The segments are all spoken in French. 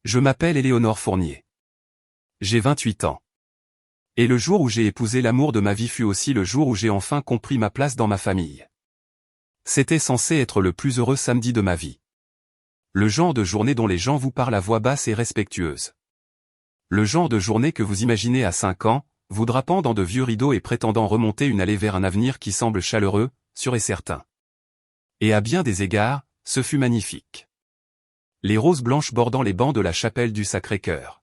Je m'appelle Éléonore Fournier. J'ai 28 ans. Et le jour où j'ai épousé l'amour de ma vie fut aussi le jour où j'ai enfin compris ma place dans ma famille. C'était censé être le plus heureux samedi de ma vie. Le genre de journée dont les gens vous parlent à voix basse et respectueuse. Le genre de journée que vous imaginez à 5 ans, vous drapant dans de vieux rideaux et prétendant remonter une allée vers un avenir qui semble chaleureux, sûr et certain. Et à bien des égards, ce fut magnifique. Les roses blanches bordant les bancs de la chapelle du Sacré-Cœur.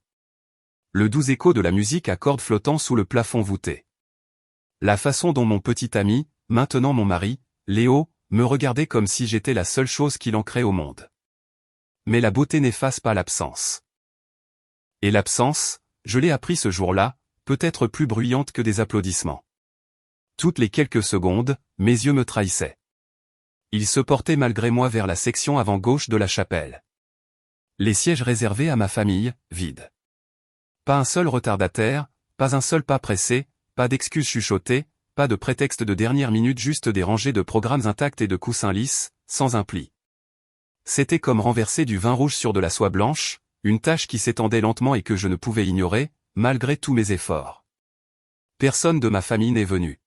Le doux écho de la musique à cordes flottant sous le plafond voûté. La façon dont mon petit ami, maintenant mon mari, Léo, me regardait comme si j'étais la seule chose qu'il ancrait au monde. Mais la beauté n'efface pas l'absence. Et l'absence, je l'ai appris ce jour-là, peut être plus bruyante que des applaudissements. Toutes les quelques secondes, mes yeux me trahissaient. Ils se portaient malgré moi vers la section avant-gauche de la chapelle. Les sièges réservés à ma famille, vides. Pas un seul retardataire, pas un seul pas pressé, pas d'excuses chuchotées, pas de prétexte de dernière minute, juste des rangées de programmes intacts et de coussins lisses, sans un pli. C'était comme renverser du vin rouge sur de la soie blanche, une tâche qui s'étendait lentement et que je ne pouvais ignorer, malgré tous mes efforts. Personne de ma famille n'est venu.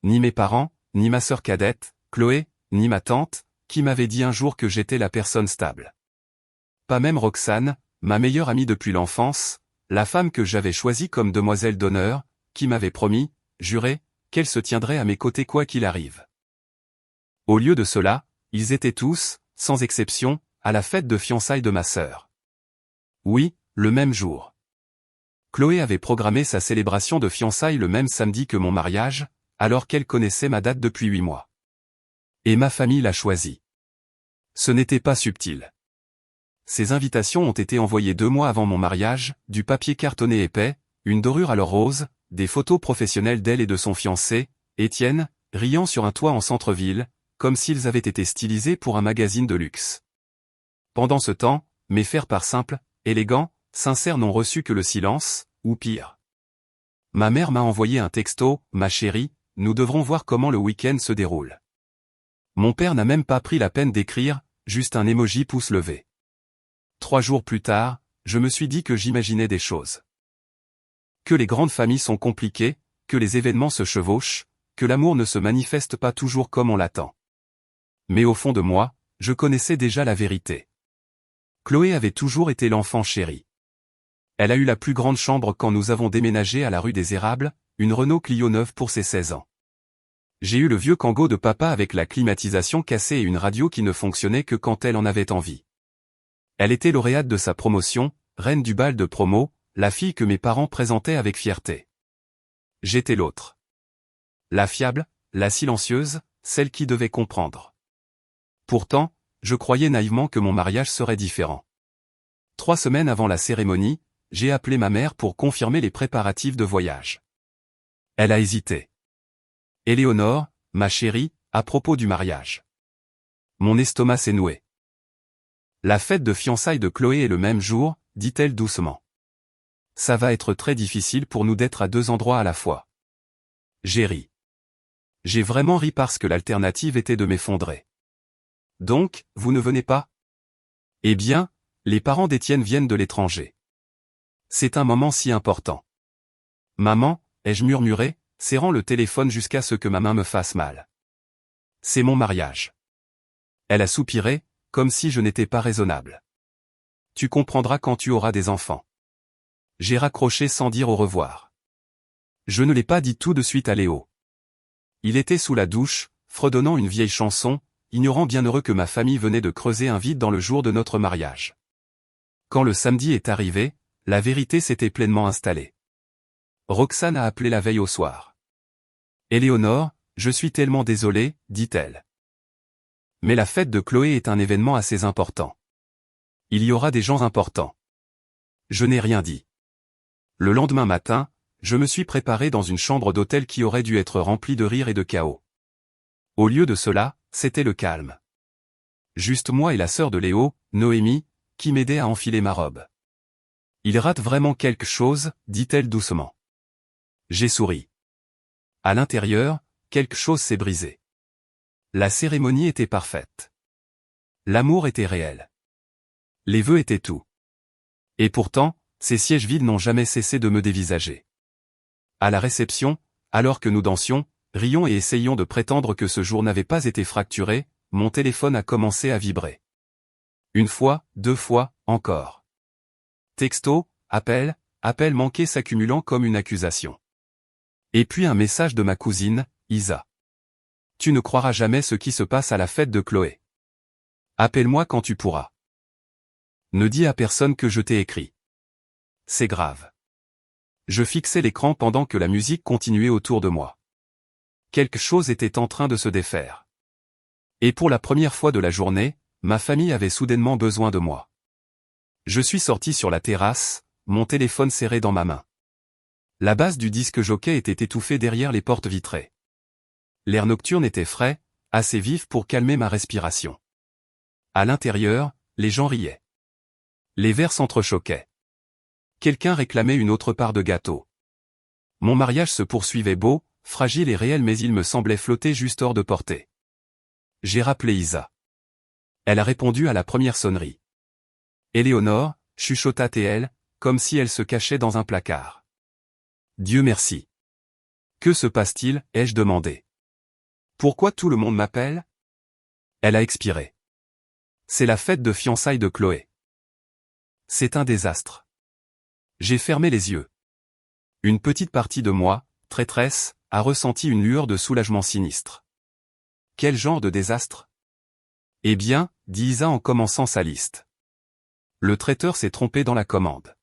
Ni mes parents, ni ma sœur cadette, Chloé, ni ma tante, qui m'avait dit un jour que j'étais la personne stable. Pas même Roxane, ma meilleure amie depuis l'enfance, la femme que j'avais choisie comme demoiselle d'honneur, qui m'avait promis, juré, qu'elle se tiendrait à mes côtés quoi qu'il arrive. Au lieu de cela, ils étaient tous, sans exception, à la fête de fiançailles de ma sœur. Oui, le même jour. Chloé avait programmé sa célébration de fiançailles le même samedi que mon mariage, alors qu'elle connaissait ma date depuis 8 mois. Et ma famille l'a choisie. Ce n'était pas subtil. Ces invitations ont été envoyées 2 mois avant mon mariage, du papier cartonné épais, une dorure à l'or rose, des photos professionnelles d'elle et de son fiancé, Étienne, riant sur un toit en centre-ville, comme s'ils avaient été stylisés pour un magazine de luxe. Pendant ce temps, mes faire-part simples, élégants, sincères n'ont reçu que le silence, ou pire. Ma mère m'a envoyé un texto, « Ma chérie, nous devrons voir comment le week-end se déroule. » Mon père n'a même pas pris la peine d'écrire, juste un emoji pouce levé. 3 jours plus tard, je me suis dit que j'imaginais des choses. Que les grandes familles sont compliquées, que les événements se chevauchent, que l'amour ne se manifeste pas toujours comme on l'attend. Mais au fond de moi, je connaissais déjà la vérité. Chloé avait toujours été l'enfant chéri. Elle a eu la plus grande chambre quand nous avons déménagé à la rue des Érables, une Renault Clio neuve pour ses 16 ans. J'ai eu le vieux Kangoo de papa avec la climatisation cassée et une radio qui ne fonctionnait que quand elle en avait envie. Elle était lauréate de sa promotion, reine du bal de promo, la fille que mes parents présentaient avec fierté. J'étais l'autre. La fiable, la silencieuse, celle qui devait comprendre. Pourtant, je croyais naïvement que mon mariage serait différent. 3 semaines avant la cérémonie, j'ai appelé ma mère pour confirmer les préparatifs de voyage. Elle a hésité. « Éléonore, ma chérie, à propos du mariage. » Mon estomac s'est noué. « La fête de fiançailles de Chloé est le même jour, dit-elle doucement. Ça va être très difficile pour nous d'être à 2 endroits à la fois. » J'ai ri. J'ai vraiment ri parce que l'alternative était de m'effondrer. « Donc, vous ne venez pas ? » Eh bien, les parents d'Étienne viennent de l'étranger. C'est un moment si important. « Maman », ai-je murmuré, serrant le téléphone jusqu'à ce que ma main me fasse mal. « C'est mon mariage. » Elle a soupiré, comme si je n'étais pas raisonnable. « Tu comprendras quand tu auras des enfants. » J'ai raccroché sans dire au revoir. Je ne l'ai pas dit tout de suite à Léo. Il était sous la douche, fredonnant une vieille chanson, ignorant bien heureux que ma famille venait de creuser un vide dans le jour de notre mariage. Quand le samedi est arrivé, la vérité s'était pleinement installée. Roxane a appelé la veille au soir. « Éléonore, je suis tellement désolée, dit-elle. Mais la fête de Chloé est un événement assez important. Il y aura des gens importants. » Je n'ai rien dit. Le lendemain matin, je me suis préparé dans une chambre d'hôtel qui aurait dû être remplie de rire et de chaos. Au lieu de cela, c'était le calme. Juste moi et la sœur de Léo, Noémie, qui m'aidait à enfiler ma robe. « Il rate vraiment quelque chose, dit-elle doucement. J'ai souri. À l'intérieur, quelque chose s'est brisé. La cérémonie était parfaite. L'amour était réel. Les vœux étaient tout. Et pourtant, ces sièges vides n'ont jamais cessé de me dévisager. À la réception, alors que nous dansions, rions et essayions de prétendre que ce jour n'avait pas été fracturé, mon téléphone a commencé à vibrer. Une fois, 2 fois, encore. Texto, appel manqué s'accumulant comme une accusation. Et puis un message de ma cousine, Isa. Tu ne croiras jamais ce qui se passe à la fête de Chloé. Appelle-moi quand tu pourras. Ne dis à personne que je t'ai écrit. C'est grave. Je fixais l'écran pendant que la musique continuait autour de moi. Quelque chose était en train de se défaire. Et pour la première fois de la journée, ma famille avait soudainement besoin de moi. Je suis sorti sur la terrasse, mon téléphone serré dans ma main. La basse du disque jockey était étouffée derrière les portes vitrées. L'air nocturne était frais, assez vif pour calmer ma respiration. À l'intérieur, les gens riaient. Les verres s'entrechoquaient. Quelqu'un réclamait une autre part de gâteau. Mon mariage se poursuivait beau, fragile et réel, mais il me semblait flotter juste hors de portée. J'ai rappelé Isa. Elle a répondu à la première sonnerie. Éléonore, chuchota-t-elle, comme si elle se cachait dans un placard. Dieu merci. Que se passe-t-il, ai-je demandé. Pourquoi tout le monde m'appelle? Elle a expiré. C'est la fête de fiançailles de Chloé. C'est un désastre. J'ai fermé les yeux. Une petite partie de moi, traîtresse, a ressenti une lueur de soulagement sinistre. Quel genre de désastre? Eh bien, dit Isa en commençant sa liste. Le traiteur s'est trompé dans la commande.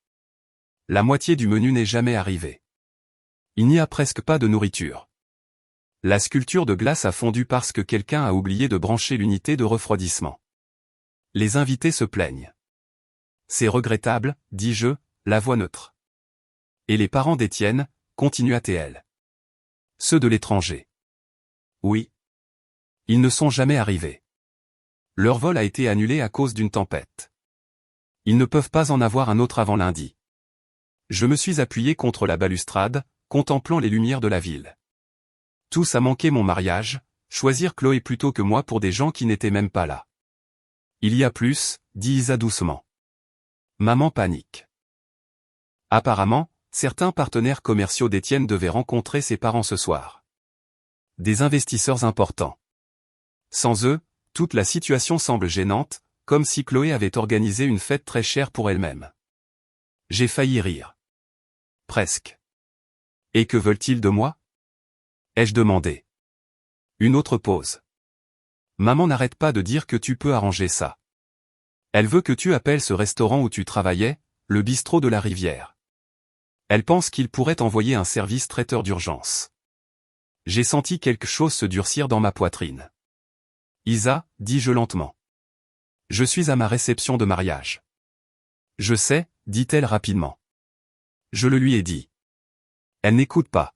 La moitié du menu n'est jamais arrivée. Il n'y a presque pas de nourriture. La sculpture de glace a fondu parce que quelqu'un a oublié de brancher l'unité de refroidissement. Les invités se plaignent. C'est regrettable, dis-je, la voix neutre. Et les parents d'Étienne, continua-t-elle. Ceux de l'étranger. Oui. Ils ne sont jamais arrivés. Leur vol a été annulé à cause d'une tempête. Ils ne peuvent pas en avoir un autre avant lundi. Je me suis appuyé contre la balustrade, contemplant les lumières de la ville. Tous a manqué mon mariage, choisir Chloé plutôt que moi pour des gens qui n'étaient même pas là. Il y a plus, dit Isa doucement. Maman panique. Apparemment, certains partenaires commerciaux d'Étienne devaient rencontrer ses parents ce soir. Des investisseurs importants. Sans eux, toute la situation semble gênante, comme si Chloé avait organisé une fête très chère pour elle-même. J'ai failli rire. Presque. Et que veulent-ils de moi? Ai-je demandé. Une autre pause. Maman n'arrête pas de dire que tu peux arranger ça. Elle veut que tu appelles ce restaurant où tu travaillais, le bistrot de la Rivière. Elle pense qu'il pourrait envoyer un service traiteur d'urgence. J'ai senti quelque chose se durcir dans ma poitrine. Isa, dis-je lentement. Je suis à ma réception de mariage. Je sais, dit-elle rapidement. Je le lui ai dit. Elle n'écoute pas.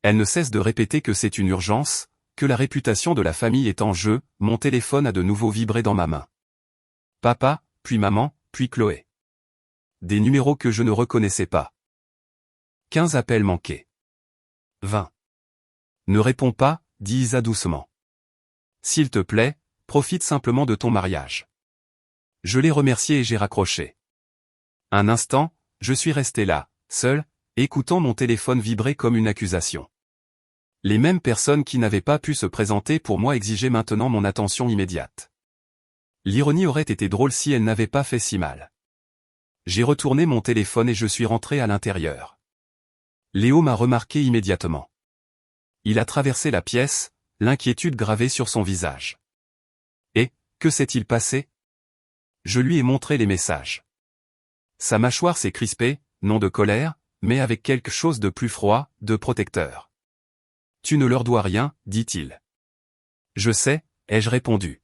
Elle ne cesse de répéter que c'est une urgence, que la réputation de la famille est en jeu. Mon téléphone a de nouveau vibré dans ma main. Papa, puis maman, puis Chloé. Des numéros que je ne reconnaissais pas. 15 appels manqués. 20. Ne réponds pas, dit Isa doucement. S'il te plaît, profite simplement de ton mariage. Je l'ai remercié et j'ai raccroché. Un instant, je suis resté là, seul, écoutant mon téléphone vibrer comme une accusation. Les mêmes personnes qui n'avaient pas pu se présenter pour moi exigeaient maintenant mon attention immédiate. L'ironie aurait été drôle si elle n'avait pas fait si mal. J'ai retourné mon téléphone et je suis rentré à l'intérieur. Léo m'a remarqué immédiatement. Il a traversé la pièce, l'inquiétude gravée sur son visage. Et, que s'est-il passé? Je lui ai montré les messages. Sa mâchoire s'est crispée, non de colère, mais avec quelque chose de plus froid, de protecteur. Tu ne leur dois rien, dit-il. Je sais, ai-je répondu.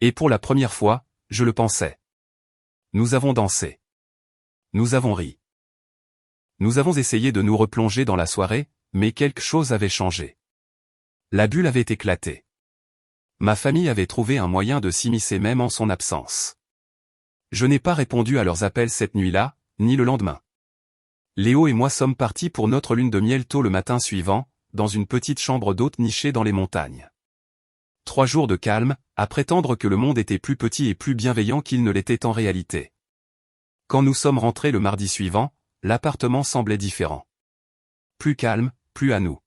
Et pour la première fois, je le pensais. Nous avons dansé. Nous avons ri. Nous avons essayé de nous replonger dans la soirée, mais quelque chose avait changé. La bulle avait éclaté. Ma famille avait trouvé un moyen de s'immiscer même en son absence. Je n'ai pas répondu à leurs appels cette nuit-là, ni le lendemain. Léo et moi sommes partis pour notre lune de miel tôt le matin suivant, dans une petite chambre d'hôte nichée dans les montagnes. 3 jours de calme, à prétendre que le monde était plus petit et plus bienveillant qu'il ne l'était en réalité. Quand nous sommes rentrés le mardi suivant, l'appartement semblait différent. Plus calme, plus à nous.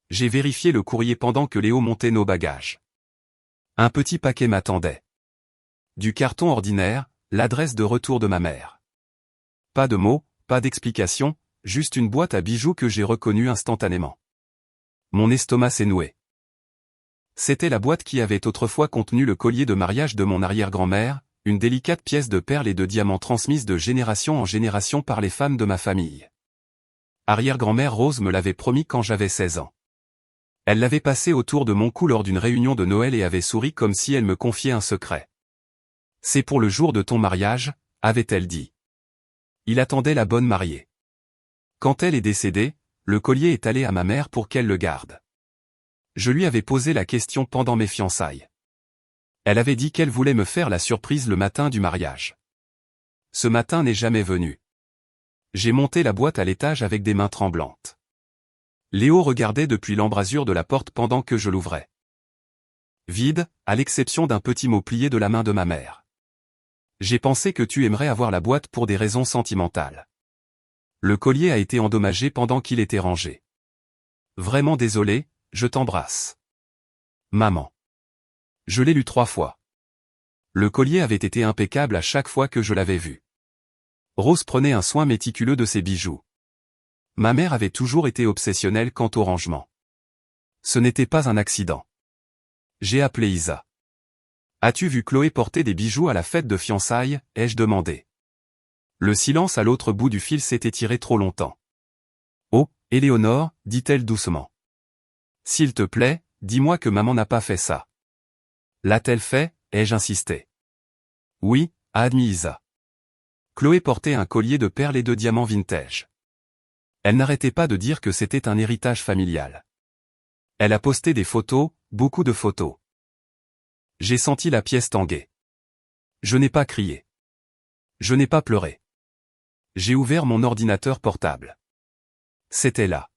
J'ai vérifié le courrier pendant que Léo montait nos bagages. Un petit paquet m'attendait. Du carton ordinaire, l'adresse de retour de ma mère. Pas de mots, pas d'explication, juste une boîte à bijoux que j'ai reconnue instantanément. Mon estomac s'est noué. C'était la boîte qui avait autrefois contenu le collier de mariage de mon arrière-grand-mère, une délicate pièce de perles et de diamants transmise de génération en génération par les femmes de ma famille. Arrière-grand-mère Rose me l'avait promis quand j'avais 16 ans. Elle l'avait passé autour de mon cou lors d'une réunion de Noël et avait souri comme si elle me confiait un secret. « C'est pour le jour de ton mariage », avait-elle dit. Il attendait la bonne mariée. Quand elle est décédée, le collier est allé à ma mère pour qu'elle le garde. Je lui avais posé la question pendant mes fiançailles. Elle avait dit qu'elle voulait me faire la surprise le matin du mariage. Ce matin n'est jamais venu. J'ai monté la boîte à l'étage avec des mains tremblantes. Léo regardait depuis l'embrasure de la porte pendant que je l'ouvrais. Vide, à l'exception d'un petit mot plié de la main de ma mère. J'ai pensé que tu aimerais avoir la boîte pour des raisons sentimentales. Le collier a été endommagé pendant qu'il était rangé. Vraiment désolé, je t'embrasse. Maman. Je l'ai lu 3 fois. Le collier avait été impeccable à chaque fois que je l'avais vu. Rose prenait un soin méticuleux de ses bijoux. Ma mère avait toujours été obsessionnelle quant au rangement. Ce n'était pas un accident. J'ai appelé Isa. As-tu vu Chloé porter des bijoux à la fête de fiançailles, ai-je demandé. Le silence à l'autre bout du fil s'était tiré trop longtemps. Oh, Éléonore, dit-elle doucement. S'il te plaît, dis-moi que maman n'a pas fait ça. L'a-t-elle fait, ai-je insisté. Oui, a admis Isa. Chloé portait un collier de perles et de diamants vintage. Elle n'arrêtait pas de dire que c'était un héritage familial. Elle a posté des photos, beaucoup de photos. J'ai senti la pièce tanguer. Je n'ai pas crié. Je n'ai pas pleuré. J'ai ouvert mon ordinateur portable. C'était là.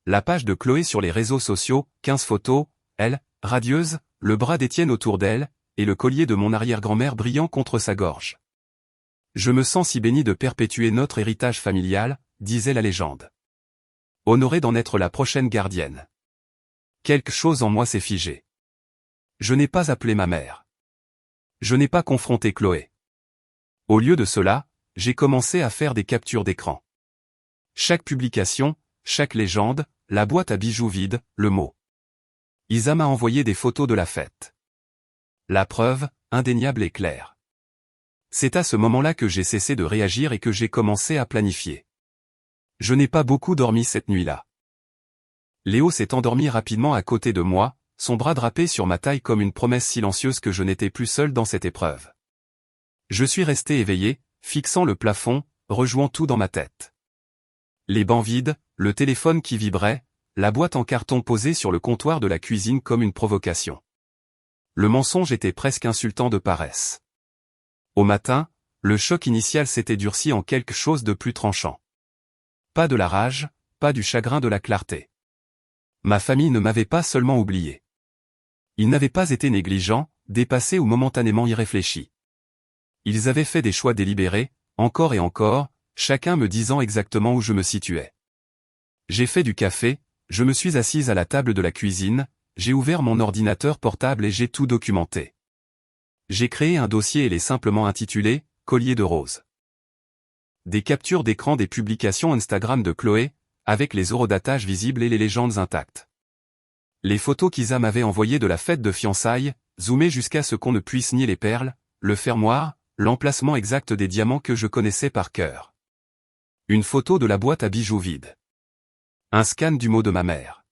La page de Chloé sur les réseaux sociaux, 15 photos, elle, radieuse, le bras d'Étienne autour d'elle, et le collier de mon arrière-grand-mère brillant contre sa gorge. Je me sens si béni de perpétuer notre héritage familial, disait la légende. Honoré d'en être la prochaine gardienne. Quelque chose en moi s'est figé. Je n'ai pas appelé ma mère. Je n'ai pas confronté Chloé. Au lieu de cela, j'ai commencé à faire des captures d'écran. Chaque publication, chaque légende, la boîte à bijoux vide, le mot. Isa m'a envoyé des photos de la fête. La preuve, indéniable et claire. C'est à ce moment-là que j'ai cessé de réagir et que j'ai commencé à planifier. Je n'ai pas beaucoup dormi cette nuit-là. Léo s'est endormi rapidement à côté de moi, son bras drapé sur ma taille comme une promesse silencieuse que je n'étais plus seul dans cette épreuve. Je suis resté éveillé, fixant le plafond, rejouant tout dans ma tête. Les bancs vides, le téléphone qui vibrait, la boîte en carton posée sur le comptoir de la cuisine comme une provocation. Le mensonge était presque insultant de paresse. Au matin, le choc initial s'était durci en quelque chose de plus tranchant. Pas de la rage, pas du chagrin, de la clarté. Ma famille ne m'avait pas seulement oublié. Ils n'avaient pas été négligents, dépassés ou momentanément irréfléchis. Ils avaient fait des choix délibérés, encore et encore, chacun me disant exactement où je me situais. J'ai fait du café, je me suis assise à la table de la cuisine, j'ai ouvert mon ordinateur portable et j'ai tout documenté. J'ai créé un dossier et l'ai simplement intitulé « Collier de rose ». Des captures d'écran des publications Instagram de Chloé, avec les horodatages visibles et les légendes intactes. Les photos qu'Isa m'avait envoyées de la fête de fiançailles, zoomées jusqu'à ce qu'on ne puisse nier les perles, le fermoir, l'emplacement exact des diamants que je connaissais par cœur. Une photo de la boîte à bijoux vide. Un scan du mot de ma mère.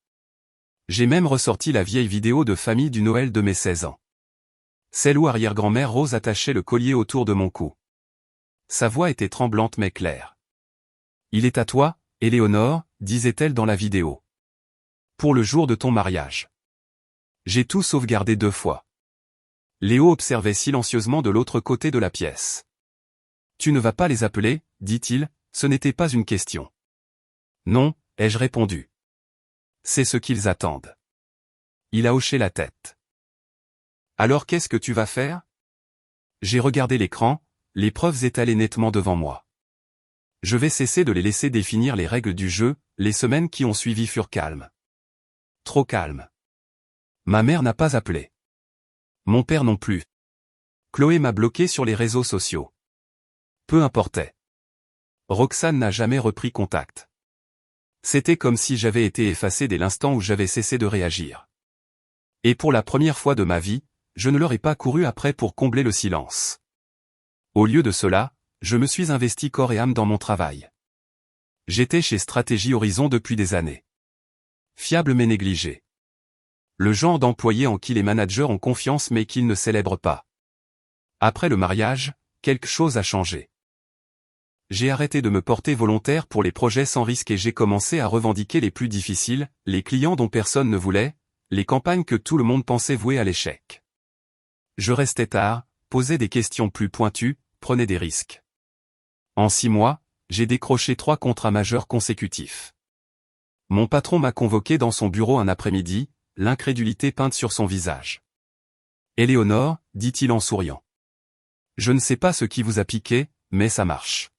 J'ai même ressorti la vieille vidéo de famille du Noël de mes 16 ans. Celle où arrière-grand-mère Rose attachait le collier autour de mon cou. Sa voix était tremblante mais claire. « Il est à toi, Éléonore, disait-elle dans la vidéo. Pour le jour de ton mariage. » J'ai tout sauvegardé 2 fois. Léo observait silencieusement de l'autre côté de la pièce. « Tu ne vas pas les appeler, dit-il, ce n'était pas une question. »« Non, ai-je répondu. C'est ce qu'ils attendent. » Il a hoché la tête. « Alors qu'est-ce que tu vas faire ?» J'ai regardé l'écran, les preuves étalées nettement devant moi. Je vais cesser de les laisser définir les règles du jeu, les semaines qui ont suivi furent calmes. Trop calmes. Ma mère n'a pas appelé. Mon père non plus. Chloé m'a bloqué sur les réseaux sociaux. Peu importait. Roxane n'a jamais repris contact. C'était comme si j'avais été effacé dès l'instant où j'avais cessé de réagir. Et pour la première fois de ma vie, je ne leur ai pas couru après pour combler le silence. Au lieu de cela, je me suis investi corps et âme dans mon travail. J'étais chez Stratégie Horizon depuis des années. Fiable mais négligé. Le genre d'employé en qui les managers ont confiance mais qu'ils ne célèbrent pas. Après le mariage, quelque chose a changé. J'ai arrêté de me porter volontaire pour les projets sans risque et j'ai commencé à revendiquer les plus difficiles, les clients dont personne ne voulait, les campagnes que tout le monde pensait vouées à l'échec. Je restais tard, posais des questions plus pointues, prenais des risques. En 6 mois, j'ai décroché 3 contrats majeurs consécutifs. Mon patron m'a convoqué dans son bureau un après-midi, l'incrédulité peinte sur son visage. « Éléonore, dit-il en souriant. Je ne sais pas ce qui vous a piqué, mais ça marche.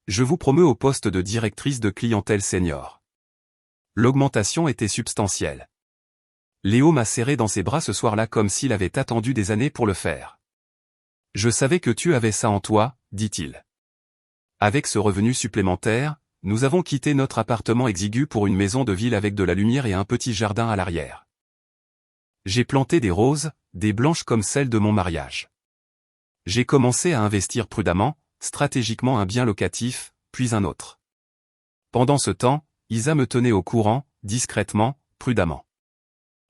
Je vous promeus au poste de directrice de clientèle senior. » L'augmentation était substantielle. Léo m'a serré dans ses bras ce soir-là comme s'il avait attendu des années pour le faire. « Je savais que tu avais ça en toi, dit-il. Avec ce revenu supplémentaire, nous avons quitté notre appartement exigu pour une maison de ville avec de la lumière et un petit jardin à l'arrière. J'ai planté des roses, des blanches comme celles de mon mariage. J'ai commencé à investir prudemment, stratégiquement un bien locatif, puis un autre. Pendant ce temps, Isa me tenait au courant, discrètement, prudemment.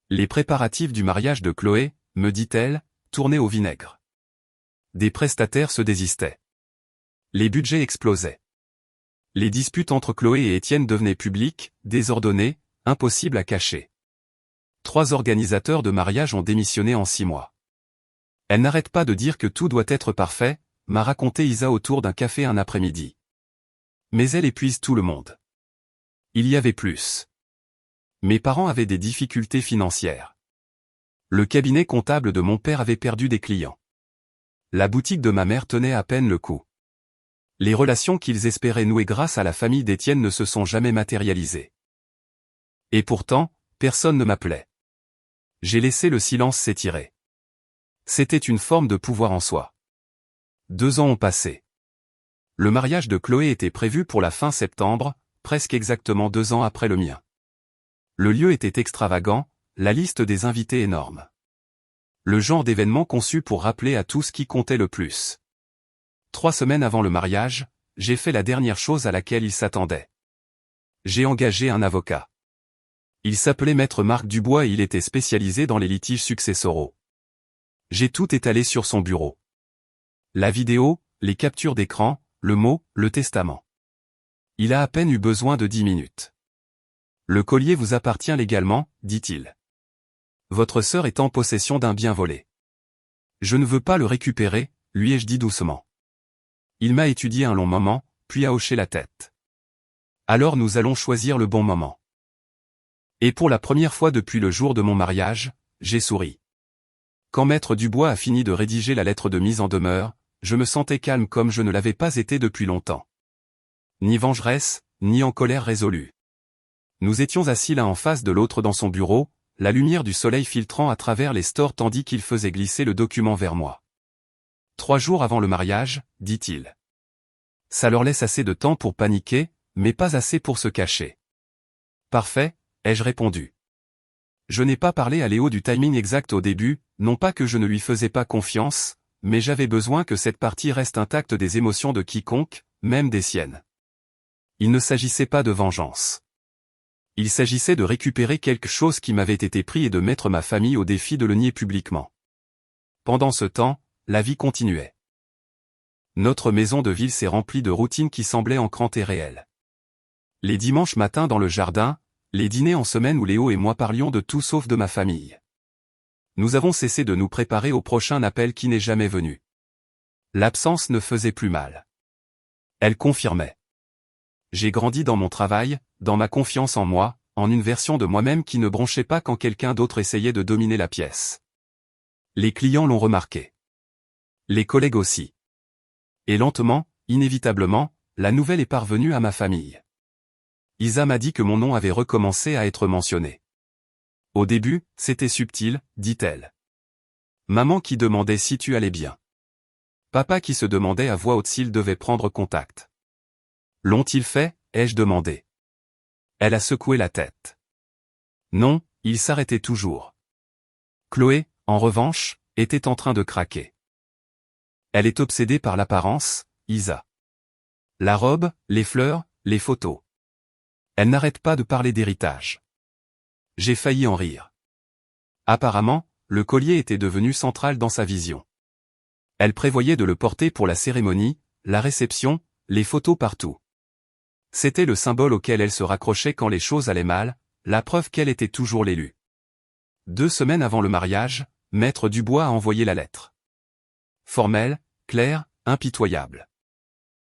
Les préparatifs du mariage de Chloé, me dit-elle, tournaient au vinaigre. Des prestataires se désistaient. Les budgets explosaient. Les disputes entre Chloé et Étienne devenaient publiques, désordonnées, impossibles à cacher. 3 organisateurs de mariage ont démissionné en 6 mois. Elle n'arrête pas de dire que tout doit être parfait, m'a raconté Isa autour d'un café un après-midi. Mais elle épuise tout le monde. Il y avait plus. Mes parents avaient des difficultés financières. Le cabinet comptable de mon père avait perdu des clients. La boutique de ma mère tenait à peine le coup. Les relations qu'ils espéraient nouer grâce à la famille d'Étienne ne se sont jamais matérialisées. Et pourtant, personne ne m'appelait. J'ai laissé le silence s'étirer. C'était une forme de pouvoir en soi. 2 ans ont passé. Le mariage de Chloé était prévu pour la fin septembre, presque exactement 2 ans après le mien. Le lieu était extravagant, la liste des invités énorme. Le genre d'événement conçu pour rappeler à tous qui comptait le plus. 3 semaines avant le mariage, j'ai fait la dernière chose à laquelle il s'attendait. J'ai engagé un avocat. Il s'appelait Maître Marc Dubois et il était spécialisé dans les litiges successoraux. J'ai tout étalé sur son bureau. La vidéo, les captures d'écran, le mot, le testament. Il a à peine eu besoin de 10 minutes. Le collier vous appartient légalement, dit-il. Votre sœur est en possession d'un bien volé. Je ne veux pas le récupérer, lui ai-je dit doucement. Il m'a étudié un long moment, puis a hoché la tête. Alors nous allons choisir le bon moment. Et pour la première fois depuis le jour de mon mariage, j'ai souri. Quand Maître Dubois a fini de rédiger la lettre de mise en demeure, je me sentais calme comme je ne l'avais pas été depuis longtemps. Ni vengeresse, ni en colère résolue. Nous étions assis l'un en face de l'autre dans son bureau, la lumière du soleil filtrant à travers les stores tandis qu'il faisait glisser le document vers moi. 3 jours avant le mariage, dit-il. Ça leur laisse assez de temps pour paniquer, mais pas assez pour se cacher. Parfait, ai-je répondu. Je n'ai pas parlé à Léo du timing exact au début, non pas que je ne lui faisais pas confiance, mais j'avais besoin que cette partie reste intacte des émotions de quiconque, même des siennes. Il ne s'agissait pas de vengeance. Il s'agissait de récupérer quelque chose qui m'avait été pris et de mettre ma famille au défi de le nier publiquement. Pendant ce temps, la vie continuait. Notre maison de ville s'est remplie de routines qui semblaient ancrantes et réelles. Les dimanches matins dans le jardin, les dîners en semaine où Léo et moi parlions de tout sauf de ma famille. Nous avons cessé de nous préparer au prochain appel qui n'est jamais venu. L'absence ne faisait plus mal. Elle confirmait. J'ai grandi dans mon travail, dans ma confiance en moi, en une version de moi-même qui ne bronchait pas quand quelqu'un d'autre essayait de dominer la pièce. Les clients l'ont remarqué. Les collègues aussi. Et lentement, inévitablement, la nouvelle est parvenue à ma famille. Isa m'a dit que mon nom avait recommencé à être mentionné. Au début, c'était subtil, dit-elle. Maman qui demandait si tu allais bien. Papa qui se demandait à voix haute s'il devait prendre contact. L'ont-ils fait, ai-je demandé. Elle a secoué la tête. Non, il s'arrêtait toujours. Chloé, en revanche, était en train de craquer. Elle est obsédée par l'apparence, Isa. La robe, les fleurs, les photos. Elle n'arrête pas de parler d'héritage. J'ai failli en rire. Apparemment, le collier était devenu central dans sa vision. Elle prévoyait de le porter pour la cérémonie, la réception, les photos partout. C'était le symbole auquel elle se raccrochait quand les choses allaient mal, la preuve qu'elle était toujours l'élu. 2 semaines avant le mariage, Maître Dubois a envoyé la lettre. Formelle, claire, impitoyable.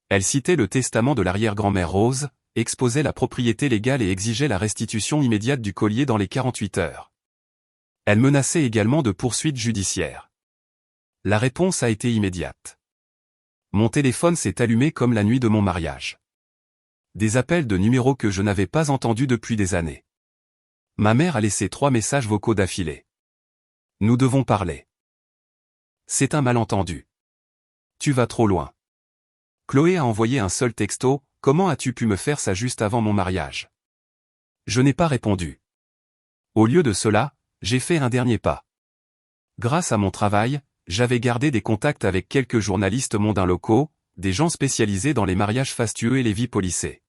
Elle citait le testament de l'arrière-grand-mère Rose, exposait la propriété légale et exigeait la restitution immédiate du collier dans les 48 heures. Elle menaçait également de poursuites judiciaires. La réponse a été immédiate. Mon téléphone s'est allumé comme la nuit de mon mariage. Des appels de numéros que je n'avais pas entendus depuis des années. Ma mère a laissé 3 messages vocaux d'affilée. Nous devons parler. C'est un malentendu. Tu vas trop loin. Chloé a envoyé un seul texto, comment as-tu pu me faire ça juste avant mon mariage? Je n'ai pas répondu. Au lieu de cela, j'ai fait un dernier pas. Grâce à mon travail, j'avais gardé des contacts avec quelques journalistes mondains locaux, des gens spécialisés dans les mariages fastueux et les vies policées.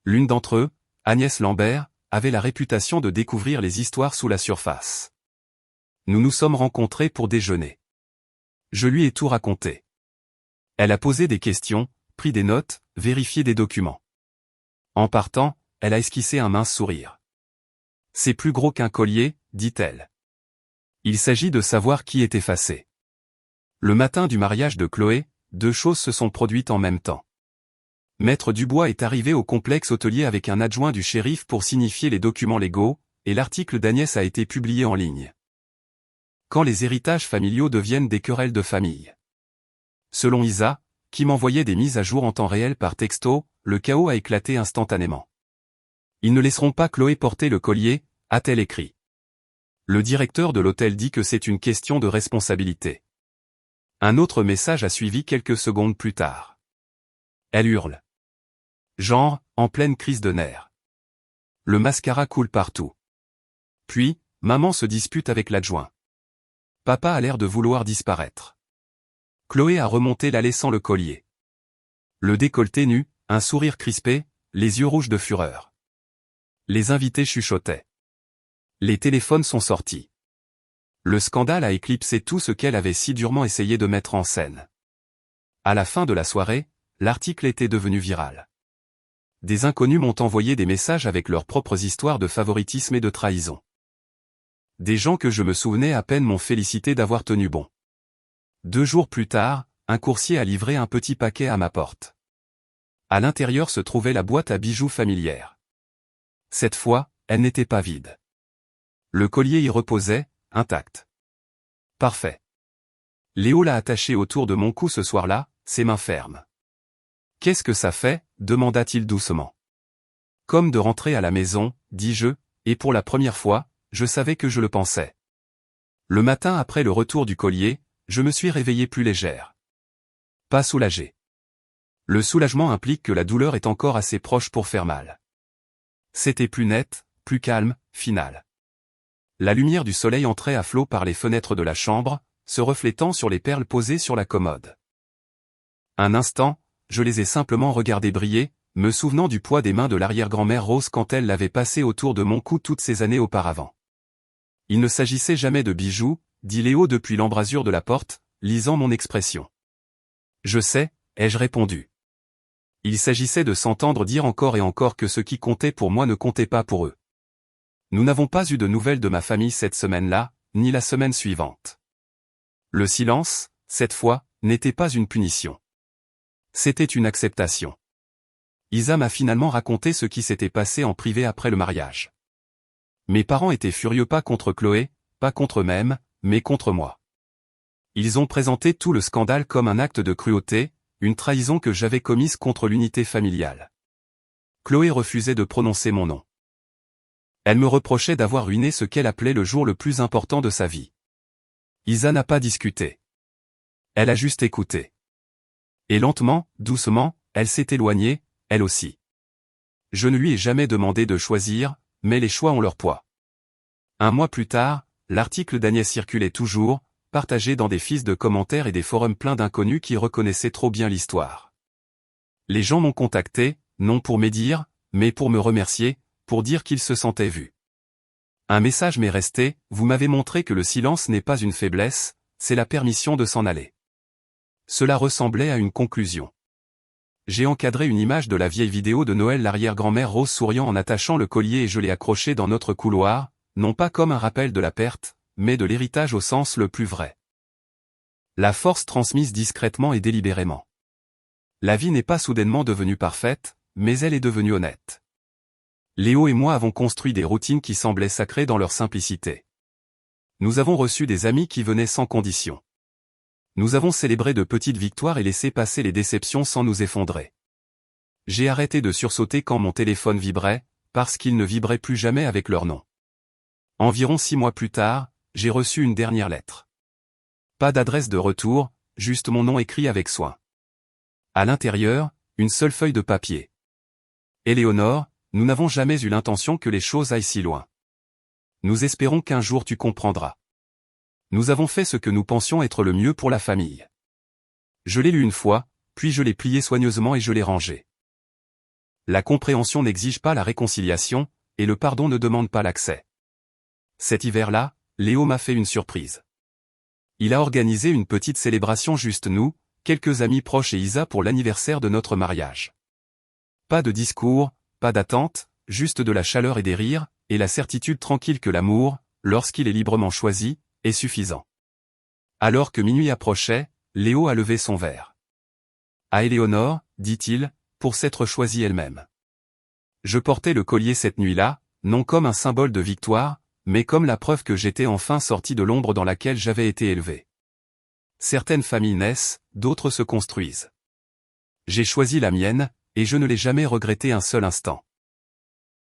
L'une d'entre eux, Agnès Lambert, avait la réputation de découvrir les histoires sous la surface. Nous nous sommes rencontrés pour déjeuner. Je lui ai tout raconté. Elle a posé des questions, pris des notes, vérifié des documents. En partant, elle a esquissé un mince sourire. C'est plus gros qu'un collier, dit-elle. Il s'agit de savoir qui est effacé. Le matin du mariage de Chloé, 2 choses se sont produites en même temps. Maître Dubois est arrivé au complexe hôtelier avec un adjoint du shérif pour signifier les documents légaux, et l'article d'Agnès a été publié en ligne. Quand les héritages familiaux deviennent des querelles de famille. Selon Isa, qui m'envoyait des mises à jour en temps réel par texto, le chaos a éclaté instantanément. Ils ne laisseront pas Chloé porter le collier, a-t-elle écrit. Le directeur de l'hôtel dit que c'est une question de responsabilité. Un autre message a suivi quelques secondes plus tard. Elle hurle. Genre, en pleine crise de nerfs. Le mascara coule partout. Puis, maman se dispute avec l'adjoint. Papa a l'air de vouloir disparaître. Chloé a remonté la laissant le collier. Le décolleté nu, un sourire crispé, les yeux rouges de fureur. Les invités chuchotaient. Les téléphones sont sortis. Le scandale a éclipsé tout ce qu'elle avait si durement essayé de mettre en scène. À la fin de la soirée, l'article était devenu viral. Des inconnus m'ont envoyé des messages avec leurs propres histoires de favoritisme et de trahison. Des gens que je me souvenais à peine m'ont félicité d'avoir tenu bon. 2 jours plus tard, un coursier a livré un petit paquet à ma porte. À l'intérieur se trouvait la boîte à bijoux familière. Cette fois, elle n'était pas vide. Le collier y reposait, intact. Parfait. Léo l'a attaché autour de mon cou ce soir-là, ses mains fermes. Qu'est-ce que ça fait, demanda-t-il doucement. Comme de rentrer à la maison, dis-je, et pour la première fois, je savais que je le pensais. Le matin après le retour du collier, je me suis réveillée plus légère. Pas soulagée. Le soulagement implique que la douleur est encore assez proche pour faire mal. C'était plus net, plus calme, final. La lumière du soleil entrait à flot par les fenêtres de la chambre, se reflétant sur les perles posées sur la commode. Un instant, je les ai simplement regardées briller, me souvenant du poids des mains de l'arrière-grand-mère Rose quand elle l'avait passé autour de mon cou toutes ces années auparavant. Il ne s'agissait jamais de bijoux, dit Léo depuis l'embrasure de la porte, lisant mon expression. Je sais, ai-je répondu. Il s'agissait de s'entendre dire encore et encore que ce qui comptait pour moi ne comptait pas pour eux. Nous n'avons pas eu de nouvelles de ma famille cette semaine-là, ni la semaine suivante. Le silence, cette fois, n'était pas une punition. C'était une acceptation. Isa m'a finalement raconté ce qui s'était passé en privé après le mariage. Mes parents étaient furieux pas contre Chloé, pas contre eux-mêmes, mais contre moi. Ils ont présenté tout le scandale comme un acte de cruauté, une trahison que j'avais commise contre l'unité familiale. Chloé refusait de prononcer mon nom. Elle me reprochait d'avoir ruiné ce qu'elle appelait le jour le plus important de sa vie. Isa n'a pas discuté. Elle a juste écouté. Et lentement, doucement, elle s'est éloignée, elle aussi. Je ne lui ai jamais demandé de choisir, mais les choix ont leur poids. Un mois plus tard, l'article d'Agnès circulait toujours, partagé dans des files de commentaires et des forums pleins d'inconnus qui reconnaissaient trop bien l'histoire. Les gens m'ont contacté, non pour m'aider, mais pour me remercier, pour dire qu'ils se sentaient vus. Un message m'est resté, vous m'avez montré que le silence n'est pas une faiblesse, c'est la permission de s'en aller. Cela ressemblait à une conclusion. J'ai encadré une image de la vieille vidéo de Noël l'arrière-grand-mère Rose souriant en attachant le collier et je l'ai accroché dans notre couloir, non pas comme un rappel de la perte, mais de l'héritage au sens le plus vrai. La force transmise discrètement et délibérément. La vie n'est pas soudainement devenue parfaite, mais elle est devenue honnête. Léo et moi avons construit des routines qui semblaient sacrées dans leur simplicité. Nous avons reçu des amis qui venaient sans condition. Nous avons célébré de petites victoires et laissé passer les déceptions sans nous effondrer. J'ai arrêté de sursauter quand mon téléphone vibrait, parce qu'il ne vibrait plus jamais avec leur nom. Environ 6 mois plus tard, j'ai reçu une dernière lettre. Pas d'adresse de retour, juste mon nom écrit avec soin. À l'intérieur, une seule feuille de papier. Éléonore, nous n'avons jamais eu l'intention que les choses aillent si loin. Nous espérons qu'un jour tu comprendras. Nous avons fait ce que nous pensions être le mieux pour la famille. Je l'ai lu une fois, puis je l'ai plié soigneusement et je l'ai rangé. La compréhension n'exige pas la réconciliation, et le pardon ne demande pas l'accès. Cet hiver-là, Léo m'a fait une surprise. Il a organisé une petite célébration juste nous, quelques amis proches et Isa pour l'anniversaire de notre mariage. Pas de discours, pas d'attente, juste de la chaleur et des rires, et la certitude tranquille que l'amour, lorsqu'il est librement choisi, est suffisant. Alors que minuit approchait, Léo a levé son verre. À Éléonore, dit-il, pour s'être choisie elle-même. Je portais le collier cette nuit-là, non comme un symbole de victoire, mais comme la preuve que j'étais enfin sorti de l'ombre dans laquelle j'avais été élevé. Certaines familles naissent, d'autres se construisent. J'ai choisi la mienne, et je ne l'ai jamais regretté un seul instant.